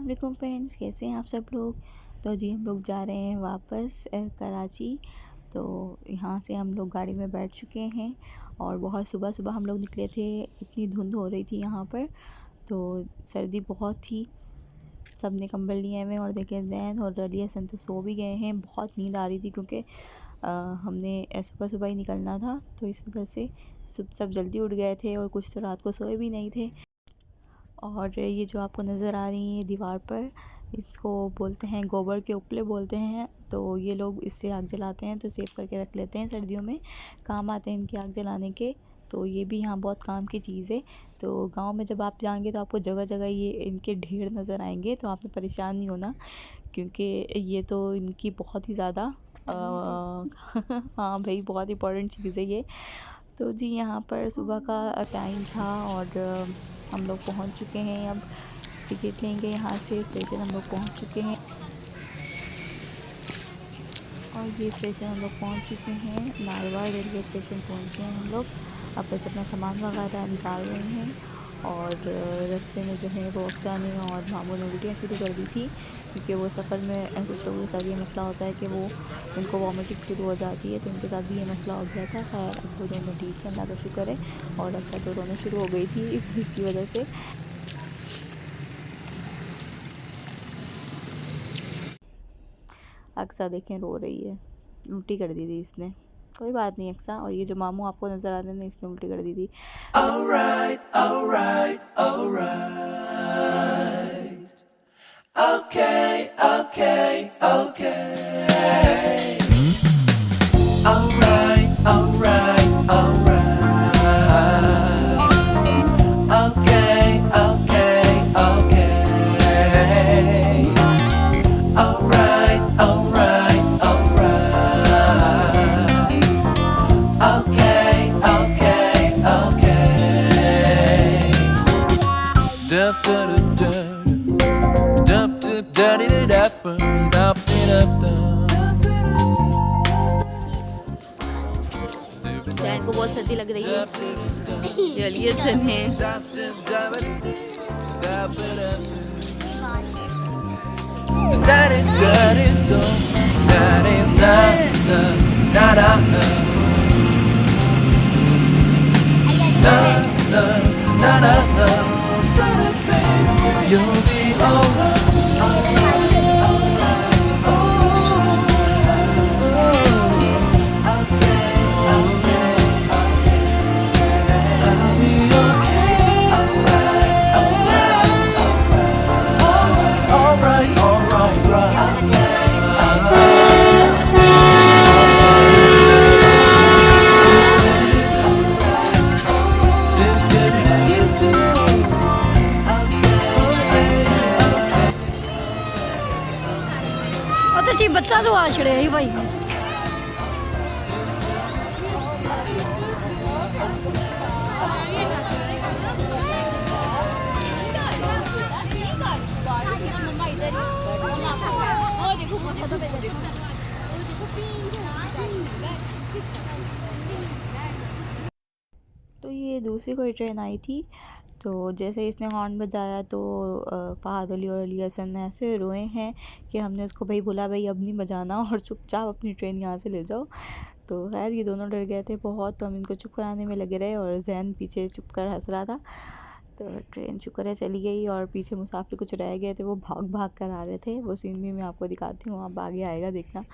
वालेकुम फ्रेंड्स, कैसे हैं आप सब लोग। तो जी हम लोग जा रहे हैं वापस कराची। तो यहाँ से हम लोग गाड़ी में बैठ चुके हैं और बहुत सुबह सुबह हम लोग निकले थे। इतनी धुंध हो रही थी यहाँ पर, तो सर्दी बहुत थी। सब ने कंबल लिए हुए और देखें जैन और रली हसन तो सो भी गए हैं। बहुत नींद आ रही थी क्योंकि हमने सुबह सुबह ही निकलना था, तो इस वजह से सब जल्दी उठ गए थे और कुछ तो रात को सोए भी नहीं थे। और ये जो आपको नज़र आ रही है दीवार पर, इसको बोलते हैं गोबर के उपले बोलते हैं। तो ये लोग इससे आग जलाते हैं, तो सेव करके रख लेते हैं, सर्दियों में काम आते हैं इनके आग जलाने के। तो ये भी यहाँ बहुत काम की चीज़ है। तो गांव में जब आप जाएंगे तो आपको जगह जगह ये इनके ढेर नज़र आएंगे, तो आपने परेशान नहीं होना क्योंकि ये तो इनकी बहुत ही ज़्यादा हाँ भाई, बहुत इंपॉर्टेंट चीज़ है ये। तो जी यहाँ पर सुबह का टाइम था और हम लोग पहुँच चुके हैं। अब टिकट लेंगे यहाँ से, स्टेशन हम लोग पहुँच चुके हैं। और ये स्टेशन हम लोग पहुँच चुके हैं, नारवाड़ रेलवे स्टेशन पहुँच गए हैं हम लोग। अब बस अपना सामान वगैरह निकाल रहे हैं। और रास्ते में जो है वो अक्सा ने और मामू ने उल्टियाँ शुरू कर दी थी, क्योंकि वो सफ़र में कुछ लोगों के साथ ये मसला होता है कि वो उनको वॉमिटिंग शुरू हो जाती है। तो उनके साथ भी ये मसला हो गया था। खैर अब वो दोनों ठीक है, अल्लाह का शुक्र है। और अक्सा तो रोना शुरू हो गई थी इसकी वजह से। अक्सा देखें रो रही है, उल्टी कर दी थी इसने। कोई बात नहीं अक्सा। और ये जो मामू आपको नज़र आ रहे हैं, इसने उल्टी कर दी थी। Alright, alright, alright. Okay, okay, okay. Alright, alright, alright. Okay, okay, okay. Alright, alright, alright. Okay, okay, okay. Dup dup dup dup dup daddy dup dup dup Jain को बहुत सर्दी लग रही है। ये अली हसन है। daddy daddy do daddy da da da da da da da da da. You'll be alright. तो बच्चा जो आ छड़े ही भाई। तो ये दूसरी कोई ट्रेन आई थी, तो जैसे इसने हॉर्न बजाया तो फ़हाद अली और अली हसन ऐसे रोए हैं कि हमने उसको भाई बोला भाई अब नहीं बजाना और चुपचाप अपनी ट्रेन यहाँ से ले जाओ। तो खैर ये दोनों डर गए थे बहुत, तो हम इनको चुप कराने में लगे रहे और जैन पीछे चुप कर हंस रहा था। तो ट्रेन शुक्र है चली गई और पीछे मुसाफिर कुछ रह गए थे, वो भाग भाग कर आ रहे थे। वो सीन भी मैं आपको दिखाती हूँ, आप आगे आएगा देखना।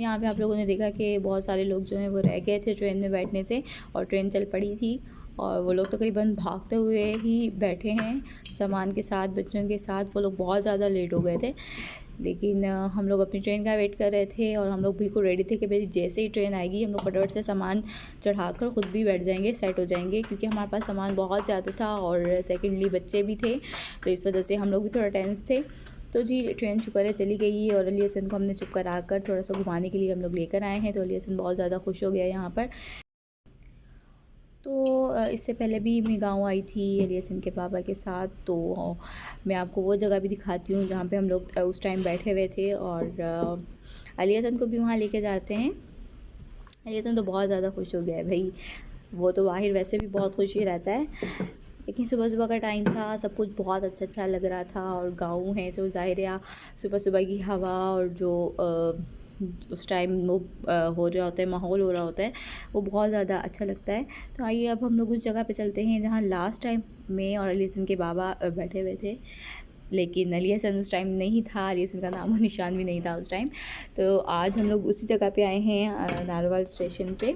यहाँ पे आप लोगों ने देखा कि बहुत सारे लोग जो हैं वो रह गए थे ट्रेन में बैठने से, और ट्रेन चल पड़ी थी और वो लोग तकरीबन भागते हुए ही बैठे हैं सामान के साथ, बच्चों के साथ। वो लोग बहुत ज़्यादा लेट हो गए थे, लेकिन हम लोग अपनी ट्रेन का वेट कर रहे थे और हम लोग बिल्कुल रेडी थे कि भाई जैसे ही ट्रेन आएगी हम लोग फटाफट से सामान चढ़ाकर ख़ुद भी बैठ जाएंगे, सेट हो जाएंगे, क्योंकि हमारे पास सामान बहुत ज़्यादा था और सेकेंडली बच्चे भी थे, तो इस वजह से हम लोग भी थोड़ा टेंस थे। तो जी ट्रेन शुक्र है चली गई और अली हसन को हमने चुप करा कर थोड़ा सा घुमाने के लिए हम लोग लेकर आए हैं। तो अली हसन बहुत ज़्यादा खुश हो गया यहाँ पर। तो इससे पहले भी मैं गांव आई थी अली हसन के पापा के साथ, तो मैं आपको वो जगह भी दिखाती हूँ जहाँ पे हम लोग उस टाइम बैठे हुए थे, और अली हसन को भी वहाँ लेके जाते हैं। अली हसन तो बहुत ज़्यादा खुश हो गया है भाई, वो तो बाहर वैसे भी बहुत खुश ही रहता है, लेकिन सुबह सुबह का टाइम था, सब कुछ बहुत अच्छा लग रहा था। और गाँव है तो ज़ाहिर है सुबह सुबह की हवा और जो उस टाइम वो हो रहा होता है, माहौल हो रहा होता है, वो बहुत ज़्यादा अच्छा लगता है। तो आइए अब हम लोग उस जगह पे चलते हैं जहाँ लास्ट टाइम मैं और अली हसन के बाबा बैठे हुए थे, लेकिन अली हसन उस टाइम नहीं था, अली हसन का नामो निशान भी नहीं था उस टाइम। तो आज हम लोग उसी जगह पे आए हैं नारोवाल स्टेशन पे,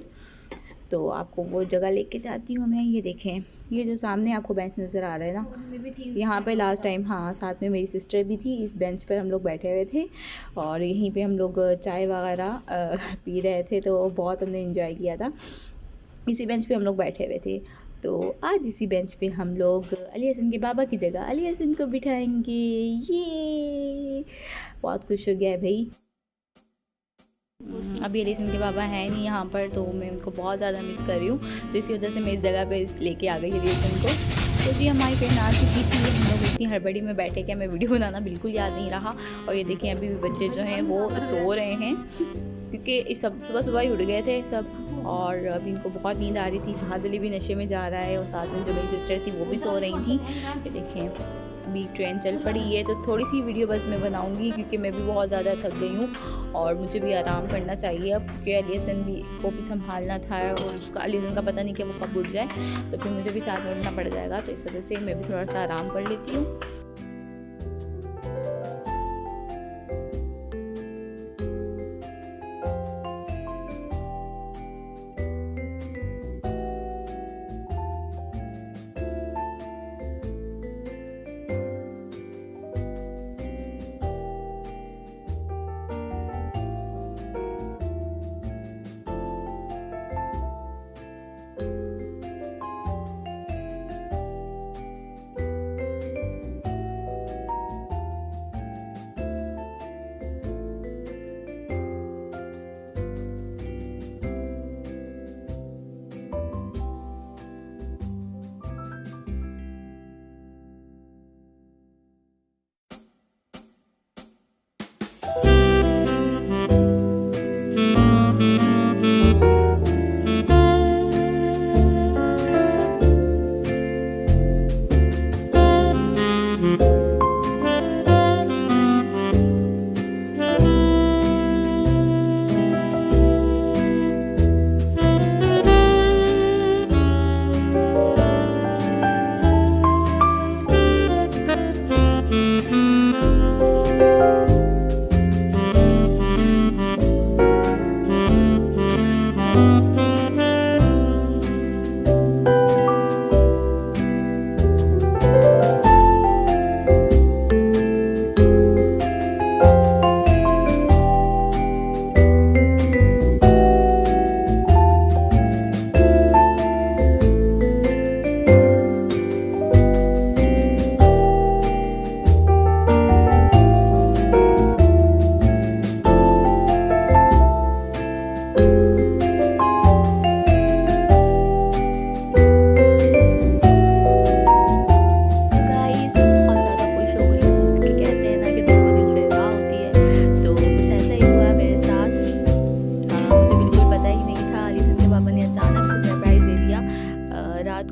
तो आपको वो जगह लेके जाती हूँ मैं। ये देखें, ये जो सामने आपको बेंच नज़र आ रहा है ना, यहाँ पे लास्ट टाइम, हाँ, साथ में मेरी सिस्टर भी थी, इस बेंच पर हम लोग बैठे हुए थे और यहीं पे हम लोग चाय वगैरह पी रहे थे, तो बहुत हमने एंजॉय किया था। इसी बेंच पे हम लोग बैठे हुए थे। तो आज इसी बेंच पे हम लोग अली हसन के बाबा की जगह अली हसन को बिठाएंगे। ये बहुत खुश हो गया है भाई। अभी अली हसन के बाबा हैं नहीं यहाँ पर, तो मैं उनको बहुत ज़्यादा मिस कर रही हूँ, तो इसी वजह से मैं इस जगह पे लेके आ गई अली हसन को। तो जी हमारी ट्रेन आ चुकी थी, हम लोग इतनी हड़बड़ी में बैठे कि हमें वीडियो बनाना बिल्कुल याद नहीं रहा। और ये देखिए अभी भी बच्चे जो हैं वो सो रहे हैं, क्योंकि सब सुबह सुबह ही उठ गए थे सब, और अभी इनको बहुत नींद आ रही थी। फहद अली भी नशे में जा रहा है और साथ में जो मेरी सिस्टर थी वो भी सो रही थी। ये देखें अभी ट्रेन चल पड़ी है, तो थोड़ी सी वीडियो बस मैं बनाऊंगी, क्योंकि मैं भी बहुत ज़्यादा थक गई हूँ और मुझे भी आराम करना चाहिए अब, क्योंकि अली हसन भी को भी संभालना था और उसका अली हसन का पता नहीं कि वो कब उठ जाए, तो फिर मुझे भी साथ में उठना पड़ जाएगा, तो इस वजह से मैं भी थोड़ा सा आराम कर लेती हूँ।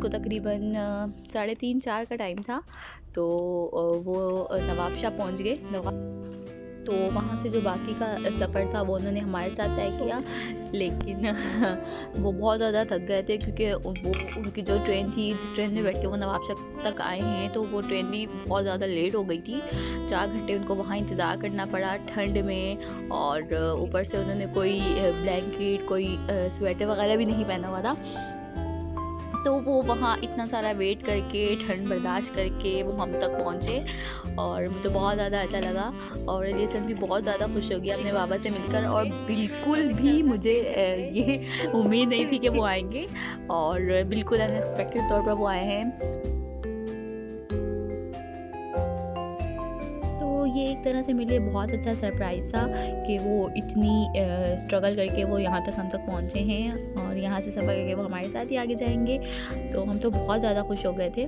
तकरीबन 3:30-4 का टाइम था, तो वो नवाब शाह पहुँच गए। तो वहाँ से जो बाकी का सफ़र था वो उन्होंने हमारे साथ तय किया, लेकिन वो बहुत ज़्यादा थक गए थे क्योंकि वो उनकी जो ट्रेन थी, जिस ट्रेन में बैठ के वो नवाबशा तक आए हैं, तो वो ट्रेन भी बहुत ज़्यादा लेट हो गई थी। 4 घंटे उनको वहाँ इंतज़ार करना पड़ा ठंड में, और ऊपर से उन्होंने कोई ब्लैंकेट, कोई स्वेटर वगैरह भी नहीं पहना हुआ था। तो वो वहाँ इतना सारा वेट करके, ठंड बर्दाश्त करके वो हम तक पहुँचे, और मुझे बहुत ज़्यादा अच्छा लगा। और रिलेशन भी बहुत ज़्यादा खुश हो गया अपने बाबा से मिलकर, और बिल्कुल भी मुझे ये उम्मीद नहीं थी कि वो आएंगे, और बिल्कुल अनएक्सपेक्टेड तौर पर वो आए हैं। तो ये एक तरह से मेरे लिए बहुत अच्छा सरप्राइज़ था कि वो इतनी स्ट्रगल करके वो यहाँ तक हम तक पहुँचे हैं, और यहाँ से सफ़र करके वो हमारे साथ ही आगे जाएंगे। तो हम तो बहुत ज़्यादा खुश हो गए थे।